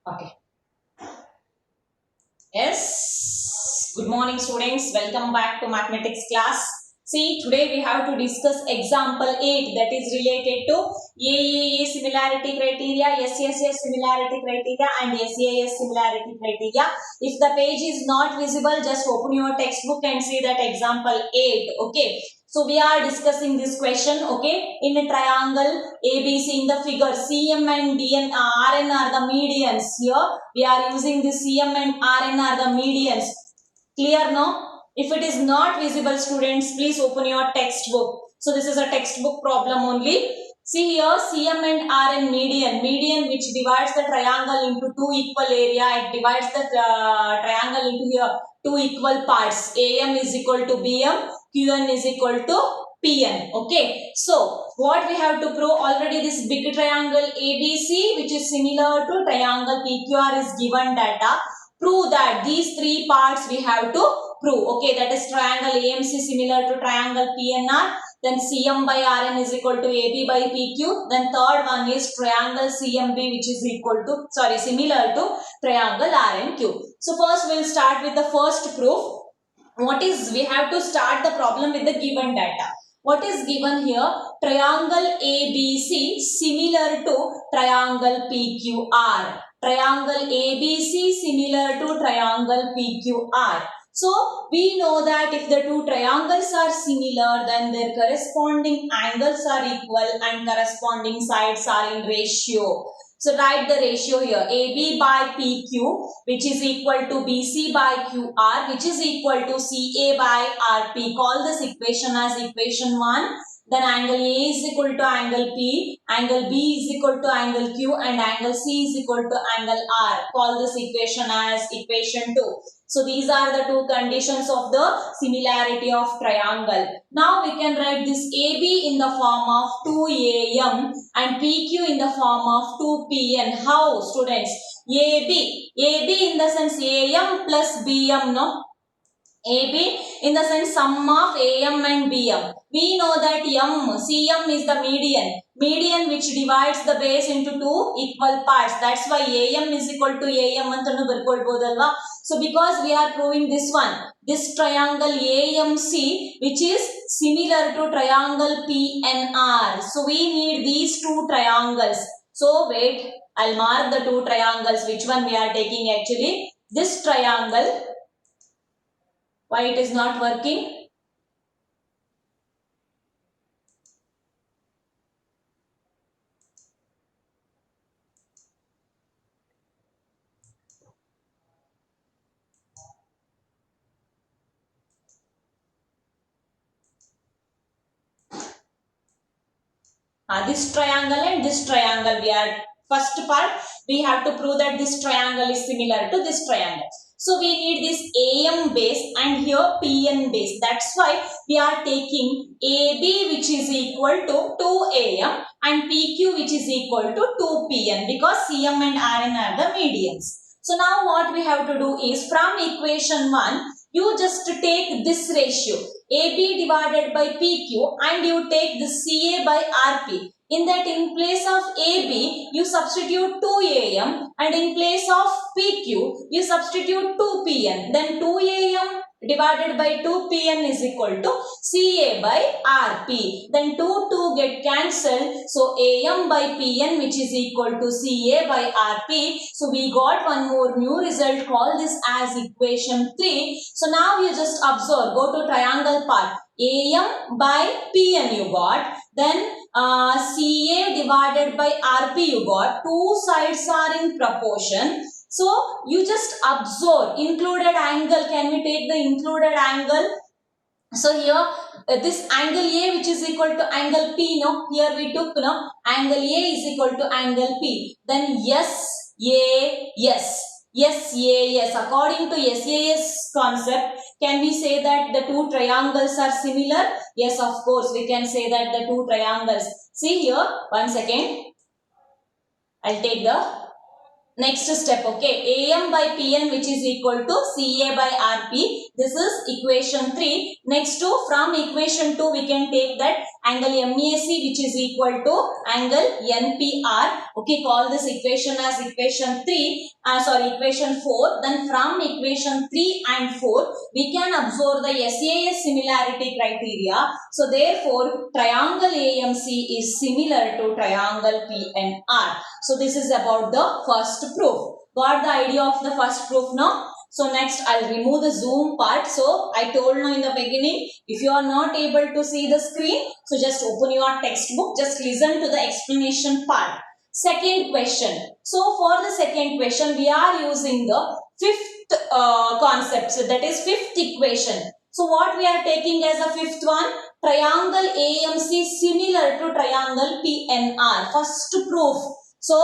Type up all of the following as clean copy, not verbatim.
Okay. Yes. Good morning, students. Welcome back to mathematics class. See, today we have to discuss example 8 that is related to AAA similarity criteria, SSS similarity criteria and SAS similarity criteria. If the page is not visible, just open your textbook and see that example 8. Okay. So we are discussing this question, okay, in a triangle ABC in the figure CM and RN are the medians. Here we are using the CM and RN are the medians. Clear now? If it is not visible, students, please open your textbook. So this is a textbook problem only. See here CM and RN median which divides the triangle into two equal area. It divides the triangle into here two equal parts. AM is equal to BM. Qn is equal to Pn. Okay. So what we have to prove, already this big triangle ABC which is similar to triangle PQR is given data. Prove that these three parts we have to prove. Okay, that is triangle AMC similar to triangle PNR. Then CM by RN is equal to AB by PQ. Then third one is triangle CMB which is equal to, similar to triangle RNQ. So first we'll start with the first proof. What is, we have to start the problem with the given data. What is given here? Triangle ABC similar to triangle PQR. Triangle ABC similar to triangle PQR. So we know that if the two triangles are similar, then their corresponding angles are equal and corresponding sides are in ratio. So write the ratio here, AB by PQ which is equal to BC by QR which is equal to CA by RP. Call this equation as equation 1. Then angle A is equal to angle P, angle B is equal to angle Q and angle C is equal to angle R. Call this equation as equation 2. So these are the two conditions of the similarity of triangle. Now we can write this AB in the form of 2AM and PQ in the form of 2PN. How, students? AB in the sense AM plus BM, no? AB in the sense sum of AM and BM. We know that CM is the median which divides the base into two equal parts. That's why AM is equal to AM antanu barkodbodu. So because we are proving this one, this triangle AMC which is similar to triangle PNR. So we need these two triangles. So wait, I'll mark the two triangles. Which one we are taking actually? This triangle. Why it is not working? This triangle and this triangle, we are first part we have to prove that this triangle is similar to this triangle. So we need this AM base and here PN base. That's why we are taking AB which is equal to 2AM and PQ which is equal to 2PN because CM and RN are the medians. So now what we have to do is from equation 1, you just take this ratio AB divided by PQ and you take the CA by RP. In that, in place of AB, you substitute 2AM and in place of PQ, you substitute 2PN. Then 2AM divided by 2PN is equal to CA by RP. Then 2 get cancelled. So AM by PN which is equal to CA by RP. So we got one more new result. Call this as equation 3. So now you just observe. Go to triangle part. AM by PN you got. Then CA divided by RP you got. Two sides are in proportion. So you just observe included angle. Can we take the included angle? So here this angle A which is equal to angle P, no? Here we took, no? Angle A is equal to angle P. Then yes. According to SAS concept, can we say that the two triangles are similar? Yes, of course, we can say that the two triangles. See here, 1 second. I'll take the next step, okay. AM by PN which is equal to CA by RP. This is equation 3. Next to, from equation 2, we can take that angle MAC which is equal to angle NPR. Okay, call this equation as equation 3, equation 4. Then from equation 3 and 4, we can observe the SAS similarity criteria. So therefore, triangle AMC is similar to triangle PNR. So this is about the first proof. Got the idea of the first proof now? So next I'll remove the zoom part. So I told now in the beginning, if you are not able to see the screen, so just open your textbook, just listen to the explanation part. Second question. So for the second question, we are using the fifth concept. So that is fifth equation. So what we are taking as a fifth one? Triangle AMC similar to triangle PNR. First proof. So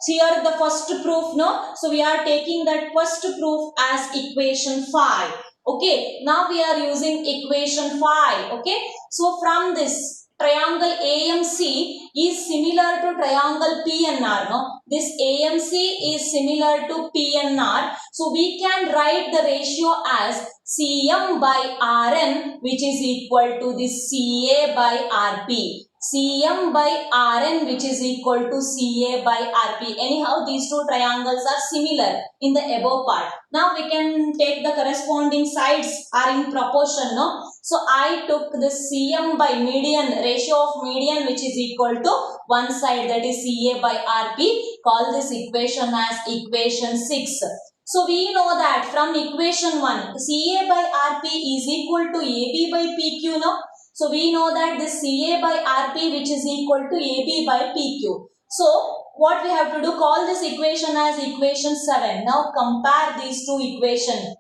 here the first proof, no? So we are taking that first proof as equation 5. Okay. Now we are using equation 5. Okay. So from this, triangle AMC is similar to triangle PNR, no? This AMC is similar to PNR. So we can write the ratio as CM by RN, which is equal to this CA by RP. CM by Rn, which is equal to CA by RP. Anyhow, these two triangles are similar in the above part. Now we can take the corresponding sides are in proportion, no? So I took the CM by median, ratio of median, which is equal to one side, that is CA by RP. Call this equation as equation 6. So we know that from equation 1, CA by RP is equal to AB by PQ, no? So we know that this CA by RP which is equal to AB by PQ. So what we have to do, call this equation as equation 7. Now compare these two equations.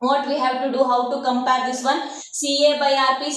What we have to do, how to compare this one? CA by RP,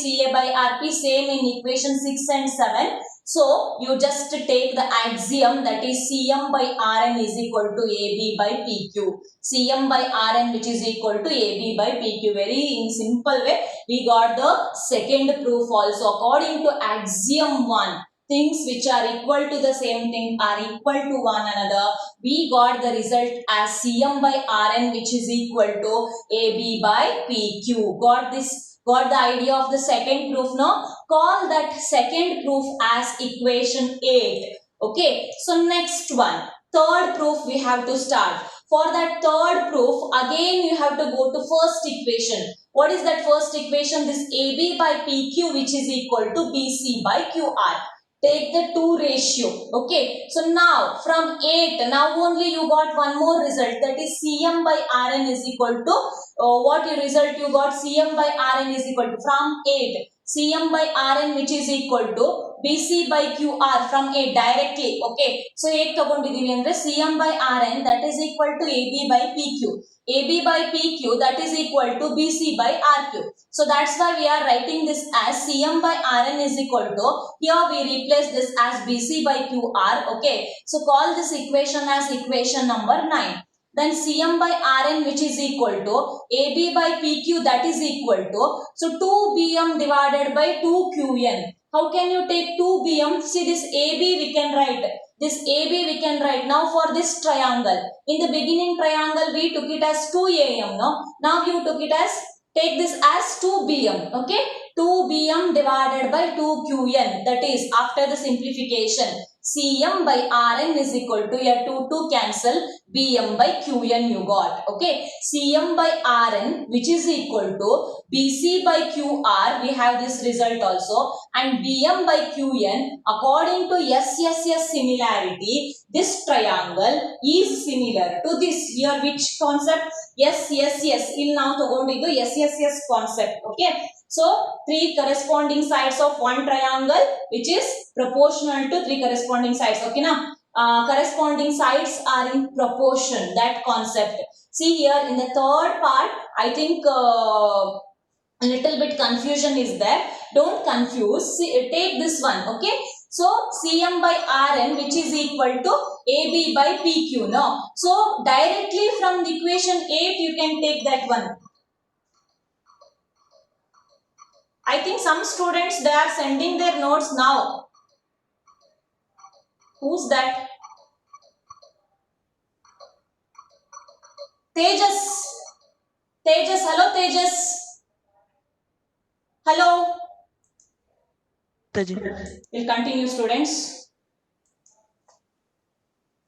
same in equation 6 and 7. So you just take the axiom, that is CM by Rn is equal to AB by PQ. CM by Rn which is equal to AB by PQ. Very in simple way we got the second proof also. According to axiom 1, things which are equal to the same thing are equal to one another. We got the result as CM by Rn which is equal to AB by PQ. Got this? Got the idea of the second proof, no? Call that second proof as equation 8. Okay. So next one, third proof we have to start. For that third proof, again you have to go to first equation. What is that first equation? This AB by PQ which is equal to BC by QR. Take the 2 ratio. Okay. So now from 8, now only you got one more result, that is CM by Rn is equal to what result you got? CM by Rn is equal to, from 8, CM by Rn which is equal to BC by QR from 8 directly. Okay. So 8 ತಗೊಂಡಿದ್ದೀವಿ ಅಂದ್ರೆ CM by Rn that is equal to AB by PQ. AB by PQ that is equal to BC by RQ. So that's why we are writing this as CM by Rn is equal to, here we replace this as BC by QR. Okay. So call this equation as equation number 9. Then CM by Rn which is equal to AB by PQ that is equal to, so 2BM divided by 2QN. How can you take 2BM? See this AB we can write. This AB we can write. Now for this triangle. In the beginning triangle we took it as 2AM. No? Now you took it as, take this as 2BM. Okay. 2BM divided by 2QN. That is after the simplification. CM by Rn is equal to, here 2 cancel, BM by QN you got. Okay. CM by Rn which is equal to BC by QR. We have this result also. And BM by QN, according to SSS similarity, this triangle is similar to this. Here which concept? SSS. Ill now ತಗೊಂಡಿದ್ದು SSS concept. Okay. So 3 corresponding sides of one triangle which is proportional to 3 corresponding sides. Okay now? Corresponding sides are in proportion. That concept. See here in the third part, I think a little bit confusion is there. Don't confuse. See, take this one. Okay. So CM by Rn which is equal to AB by PQ. No. So directly from the equation 8 you can take that one. I think some students they are sending their notes now. Who's that? Tejas. Tejas. Hello Tejas. Hello. Mataji. We'll continue, students.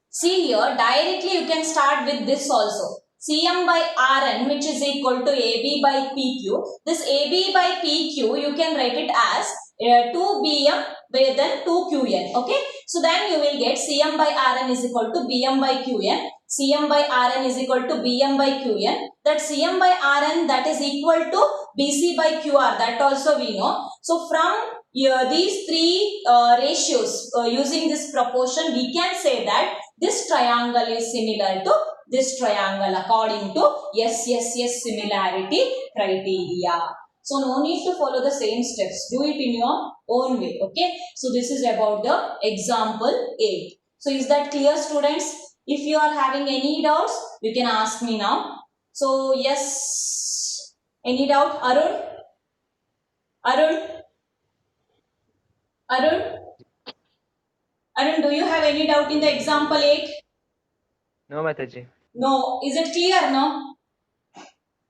See here, directly you can start with this also. Cm by Rn, which is equal to AB by PQ. This AB by PQ, you can write it as 2Bm then 2Qn. Okay. So then you will get Cm by Rn is equal to Bm by Qn. Cm by Rn is equal to Bm by Qn. That Cm by Rn that is equal to Bc by Qr. That also we know. So from these three ratios using this proportion, we can say that this triangle is similar to this triangle according to SSS similarity criteria. So no need to follow the same steps. Do it in your own way. Okay. So this is about the example 8. So is that clear, students? If you are having any doubts, you can ask me now. So yes. Any doubt? Arun? Arun, do you have any doubt in the example 8? No, Mataji. No. Is it clear, no?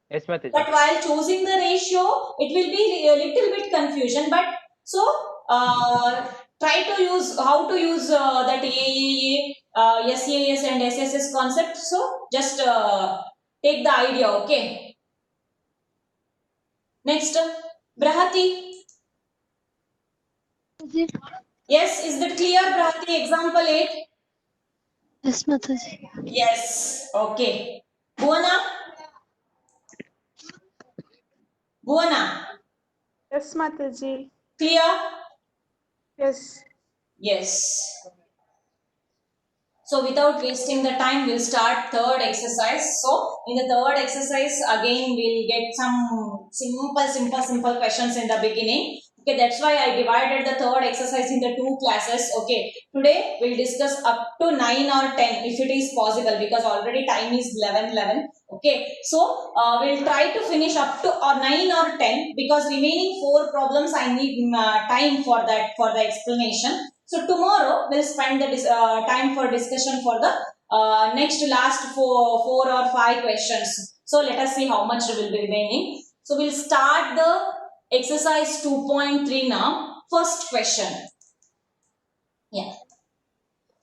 Yes, Mataji. But while choosing the ratio, it will be a little bit confusion. But so, try to use how to use that AAA, SAS and SSS concept. So, just take the idea, okay? Next, Brahati. Yes, is that clear, Brahati? Example 8. Yes, Mataji. Yes, okay. Bhuwana? Bhuwana? Yes, Mataji. Clear? Yes. Yes. So without wasting the time, we'll start third exercise. So in the third exercise, again, we'll get some simple questions in the beginning. Okay, that's why I divided the third exercise into 2 classes. Okay, today we'll discuss up to 9 or 10 if it is possible, because already time is 11. Okay, so we'll try to finish up to 9 or 10, because remaining 4 problems I need time for that, for the explanation. So tomorrow we'll spend the time for discussion for the next last 4 or 5 questions. So let us see how much will be remaining. So we'll start the exercise 2.3 now. First question. Yeah.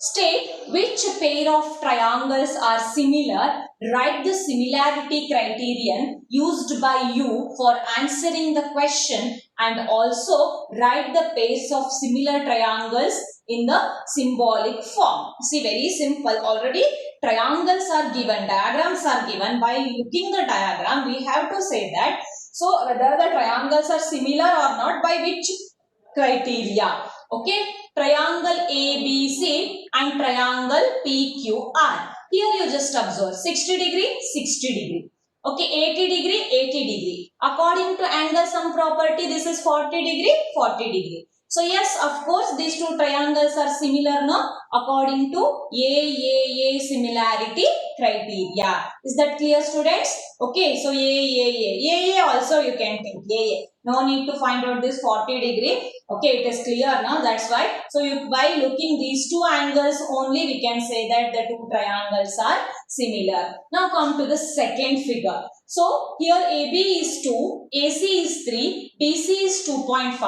State which pair of triangles are similar. Write the similarity criterion used by you for answering the question, and also write the pairs of similar triangles in the symbolic form. See, very simple. Already triangles are given, diagrams are given. By looking the diagram, we have to say that, so whether the triangles are similar or not, by which criteria. Okay, triangle ABC and triangle PQR. Here you just observe 60 degree, 60 degree. Okay, 80 degree, 80 degree. According to angle sum property, this is 40 degree, 40 degree. So yes, of course, these two triangles are similar, no? According to AAA similarity criteria. Is that clear, students? Okay, so AAA also you can take AAA. No need to find out this 40 degree. Okay, it is clear now. That's why. So by looking these two angles only, we can say that the two triangles are similar. Now come to the second figure. So here AB is 2, AC is 3, BC is 2.5,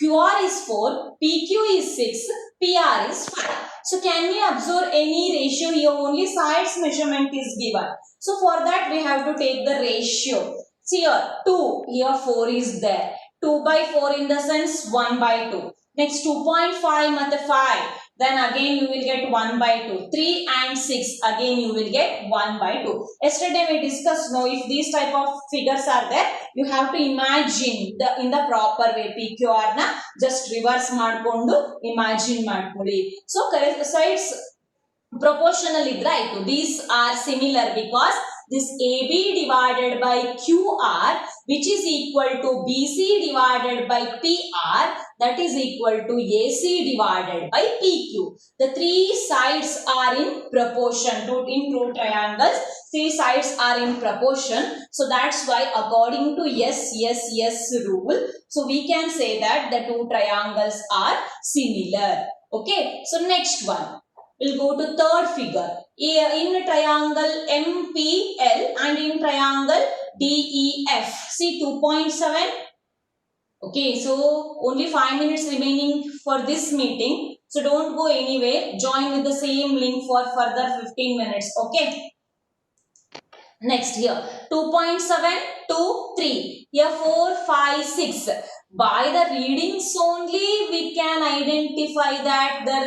QR is 4, PQ is 6, PR is 5. So can we observe any ratio here? Only sides measurement is given. So for that we have to take the ratio. See here 2, here 4 is there. 2 by 4 in the sense 1 by 2. Next 2.5 mate 5. Then again you will get 1 by 2. 3 and 6. Again you will get 1 by 2. Yesterday we discussed, no, if these type of figures are there, you have to imagine in the proper way. PQR na just reverse madkondu imagine madkoli. So it's proportional idrayitu. These are similar because this AB divided by QR, which is equal to BC divided by PR, that is equal to AC divided by PQ. The three sides are in proportion. In two triangles, 3 sides are in proportion. So that's why according to SSS rule, so we can say that the two triangles are similar. Okay, so next one. We'll go to third figure. In triangle MPL and in triangle DEF. See 2.7. Okay, so only 5 minutes remaining for this meeting. So don't go anywhere. Join with the same link for further 15 minutes. Okay. Next here 2.7 to 3. Here 4, 5, 6. By the readings only we can identify that the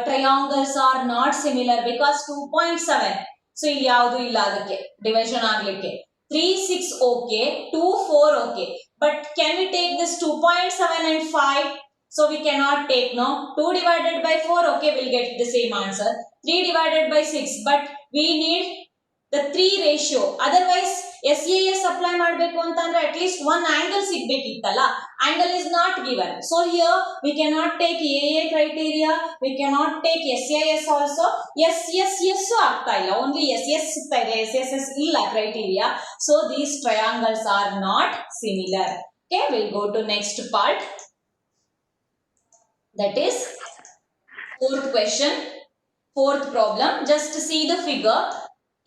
triangles are not similar because 2.7. So ಇಲ್ಲಿ ಯಾವುದು ಇಲ್ಲ ಅದಕ್ಕೆ division ಆಗ್ಲಿಕ್ಕೆ 3, 6 okay, 2, 4 okay. But can we take this 2.7 and 5? So we cannot take, no. 2 divided by 4, okay, we'll get the same answer. 3 divided by 6, but we need the 3 ratio. Otherwise SAS apply ಮಾಡಬೇಕು ಅಂತಂದ್ರೆ at least one angle ಸಿಗಬೇಕಿತ್ತಲ್ಲ. Angle is not given. So here we cannot take AA criteria, we cannot take SIS also. yes ಆಗ್ತಾ ಇಲ್ಲ, only SS ಸಿಗ್ತಾ ಇದೆ, SSS ಇಲ್ಲ criteria. So these triangles are not similar. Okay, we'll go to next part. That is fourth question, fourth problem. Just see the figure.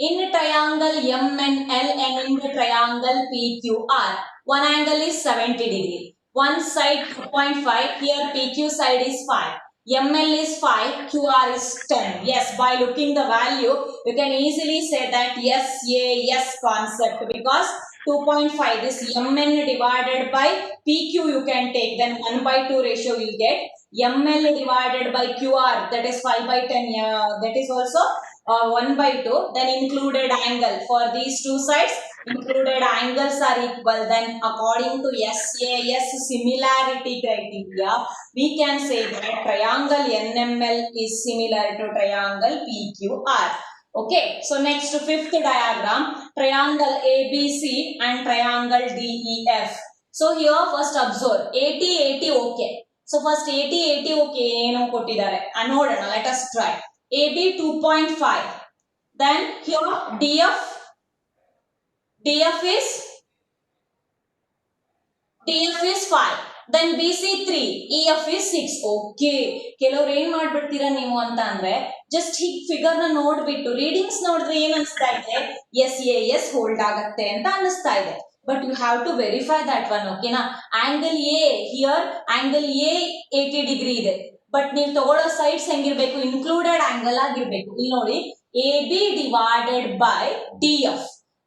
In triangle MNL and in the triangle PQR, one angle is 70 degree. One side 2.5, here PQ side is 5. ML is 5, QR is 10. Yes, by looking the value, you can easily say that yes concept because 2.5, this MN divided by PQ you can take, then 1/2 ratio you will get. ML divided by QR, that is 5/10, that is also 1/2, then included angle for these two sides, included angles are equal, then according to SAS similarity criteria, we can say that triangle NML is similar to triangle PQR. Okay, so next fifth diagram, triangle ABC and triangle DEF. So here first observe 80 okay. So first 80 okay ಏನು ಕೊಟ್ಟಿದ್ದಾರೆ ನೋಡೋಣ, let us try. AB 2.5, then here DF is 5, then BC 3, EF is 6. Okay, ಕೆಲವರು ಏನ್ ಮಾಡ್ಬಿಡ್ತೀರಾ ನೀವು ಅಂತ ಅಂದ್ರೆ just ಹೀಗೆ figure ನ ನೋಡ್ಬಿಟ್ಟು ರೀಡಿಂಗ್ಸ್ ನೋಡಿದ್ರೆ ಏನ್ ಅನಿಸ್ತಾ ಇದೆ, SAS ಹೋಲ್ಡ್ ಆಗತ್ತೆ ಅಂತ ಅನಿಸ್ತಾ ಇದೆ. But you have to verify that one, okay na. Angle A, here angle A 80 degree ಇದೆ, ಬಟ್ ನೀವು ತಗೊಳ್ಳೋ ಸೈಡ್ಸ್ ಹೆಂಗಿರ್ಬೇಕು, ಇನ್ಕ್ಲೂಡೆಡ್ ಆಂಗಲ್ ಆಗಿರ್ಬೇಕು. ಇಲ್ಲಿ ನೋಡಿ AB divided by DF,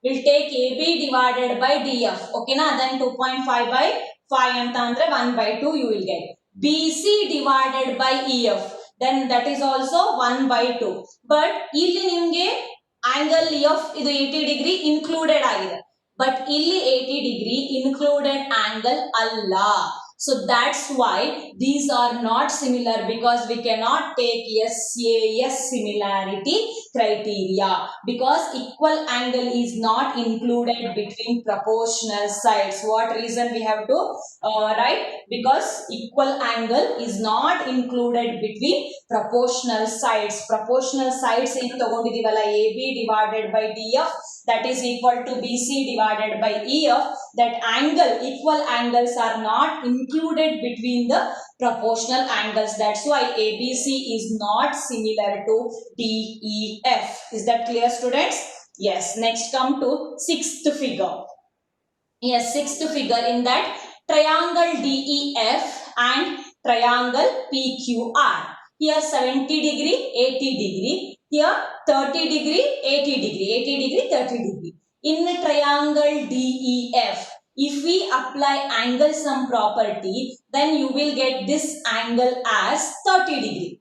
we'll take AB divided by DF, okay na. Then 2.5/5 ಅಂತ ಅಂದ್ರೆ 1/2 you will get. BC divided by EF, then that is also 1/2. But ಇಲ್ಲಿ ನಿಮ್ಗೆ ಆಂಗಲ್ EF ಇದು 80 ಡಿಗ್ರಿ ಇನ್ಕ್ಲೂಡೆಡ್ ಆಗಿದೆ, but ಇಲ್ಲಿ 80 degree included angle alla. So that's why these are not similar because we cannot take SAS similarity criteria because equal angle is not included between proportional sides. What reason we have to write? Because equal angle is not included between proportional sides. Proportional sides ಏನು ತಗೊಂಡಿದೀವಲ್ಲ, AB divided by DF, that is equal to BC divided by EF. That angle, equal angles are not included between the proportional angles. That's why ABC is not similar to DEF. Is that clear, students? Yes. Next come to sixth figure. Yes, sixth figure. In that triangle DEF and triangle PQR. Here 70 degree, 80 degree. Here 30 degree, 80 degree, 80 degree, 30 degree. In the triangle DEF, if we apply angle sum property, then you will get this angle as 30 degree.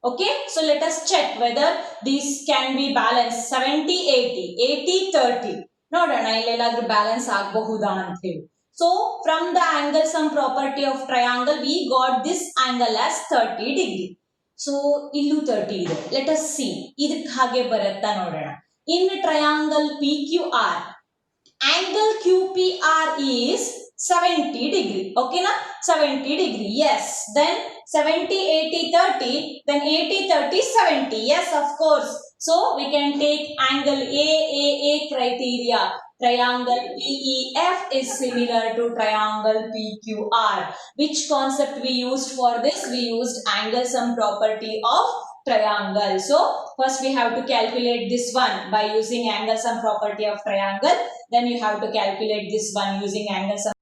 Okay, so let us check whether these can be balanced. 70, 80, 80, 30. ನೋಡೋಣ ಇಲ್ಲೆಲ್ಲಾದ್ರೂ balance ಆಗಬಹುದಾ ಅಂತ ಹೇಳಿ. So from the angle sum property of triangle, we got this angle as 30 degree. So ಇಲ್ಲೂ 30 ಇದೆ. Let us see ಇದಕ್ಕೆ ಹಾಗೆ ಬರುತ್ತಾ ನೋಡೋಣ. In triangle PQR, angle QPR is 70 degree. Okay na, 70 degree. Yes, then 70, 80, 30, then 80, 30, 70. Yes, of course. So we can take angle AAA criteria. Triangle PEF is similar to triangle PQR. Which concept we used for this? We used angle sum property of triangle. So first we have to calculate this one by using angle sum property of triangle. Then you have to calculate this one using angle sum